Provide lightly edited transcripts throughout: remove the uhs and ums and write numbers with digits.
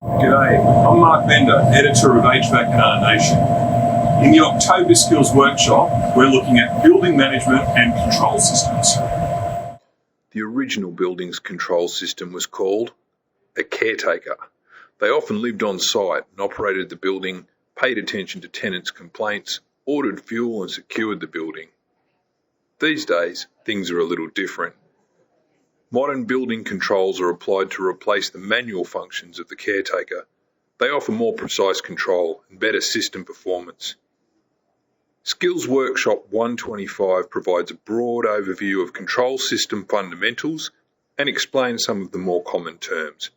G'day, I'm Mark Vender, editor of HVAC&R Nation. In the October Skills Workshop, we're looking at building management and control systems. The original building's control system was called a caretaker. They often lived on site and operated the building, paid attention to tenants' complaints, ordered fuel and secured the building. These days, things are a little different. Modern building controls are applied to replace the manual functions of the caretaker. They offer more precise control and better system performance. Skills Workshop 125 provides a broad overview of control system fundamentals and explains some of the more common terms.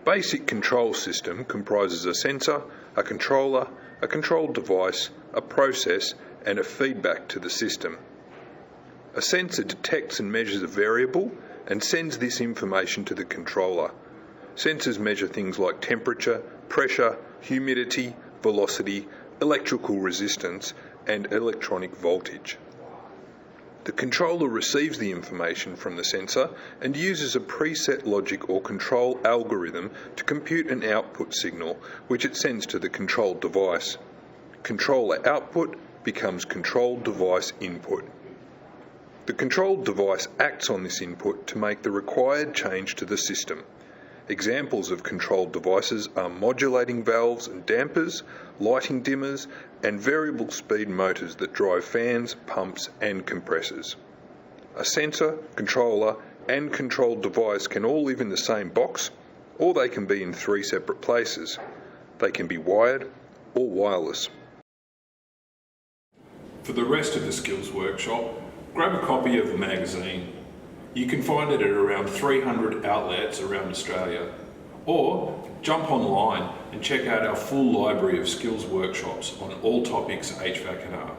Basic control system comprises a sensor, a controller, a control device, a process, and a feedback to the system. A sensor detects and measures a variable and sends this information to the controller. Sensors measure things like temperature, pressure, humidity, velocity, electrical resistance, and electronic voltage. The controller receives the information from the sensor and uses a preset logic or control algorithm to compute an output signal, which it sends to the control device. Controller output becomes control device input. The controlled device acts on this input to make the required change to the system. Examples of controlled devices are modulating valves and dampers, lighting dimmers, and variable speed motors that drive fans, pumps, and compressors. A sensor, controller, and controlled device can all live in the same box, or they can be in 3 separate places. They can be wired or wireless. For the rest of the Skills Workshop, grab a copy of the magazine. You can find it at around 300 outlets around Australia. Or jump online and check out our full library of skills workshops on all topics HVAC&R.